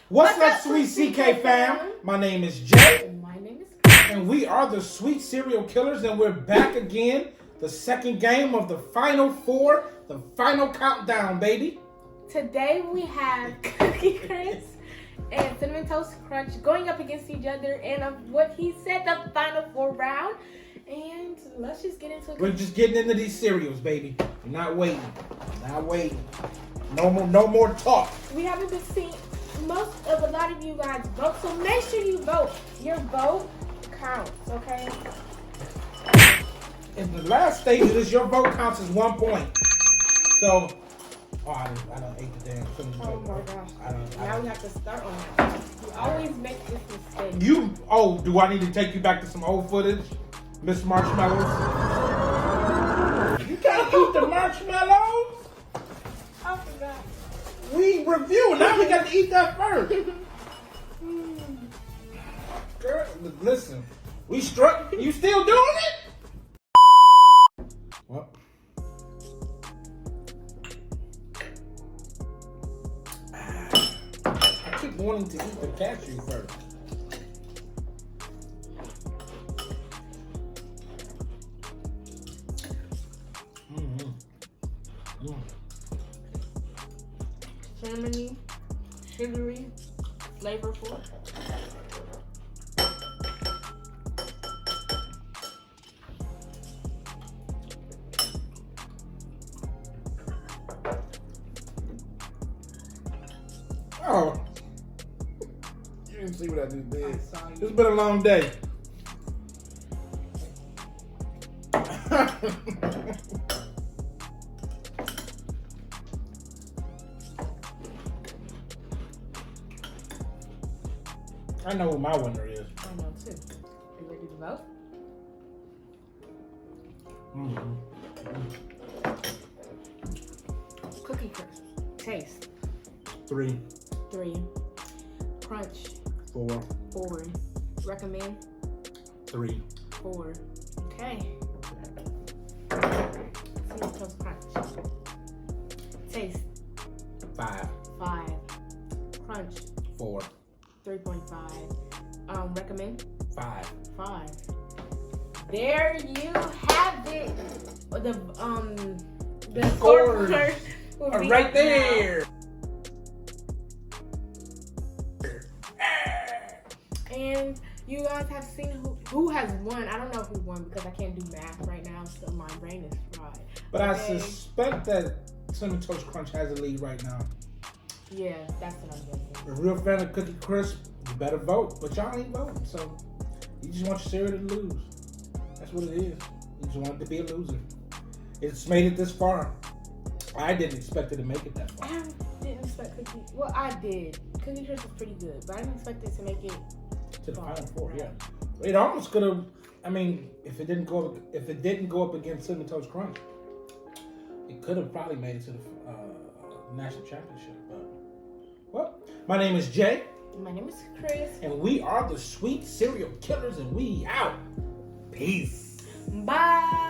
What's up, sweet CK fam? My name is Jay. And my name is Chris. And we are the Sweet Serial Killers, and we're back again. The second game of the Final Four, the final countdown, baby. Today we have Cookie Crisp and Cinnamon Toast Crunch going up against each other in what he said, the Final Four round. And let's just get into it. We're just getting into these cereals, baby. We're not waiting. Not waiting. No more talk. We haven't been seeing most of a lot of you guys vote, so make sure you vote. Your vote counts, okay? In the last stage of this, your vote counts as 1 point. So, I done ate the damn cinnamon Oh toast. my gosh. I Now we have to start on that. We always make this mistake. Do I need to take you back to some old footage? Miss Marshmallows? You can't eat the marshmallows? I forgot. We review. Now we got to eat that first. Girl, listen. We struck. You still doing it? Well. I keep wanting to eat the cashew first. Cinnamony, sugary, flavorful. Oh. You didn't see what I just did. I saw you. It's been a long day. I know who my winner is. I know too. You ready to vote? Cookie Crisp. Taste. 3, 3. Crunch. 4, 4. Recommend. 3. 4. Okay. Cinnamon Toast Crunch. Taste. 5, 5. Crunch. 4, 3.5. Recommend. 5. 5. There you have it. The Scores score will are be right up there. now. And you guys have seen who has won. I don't know who won because I can't do math right now, so my brain is fried. But I Okay. suspect that Cinnamon Toast Crunch has a lead right now. Yeah, that's what I'm guessing. A real fan of Cookie Crisp, you better vote. But y'all ain't voting, so you just want your cereal to lose. That's what it is. You just want it to be a loser. It's made it this far. I didn't expect it to make it that far. I didn't expect Cookie. Well, I did. Cookie Crisp is pretty good, but I didn't expect it to make it To the far. Final Four, yeah. It almost could have. I mean, if it didn't go up against Cinnamon Toast Crunch, it could have probably made it to the national championship. But well, my name is Jay, My name is Chris. and we are the Sweet Serial Killers, and we out. Peace. Bye.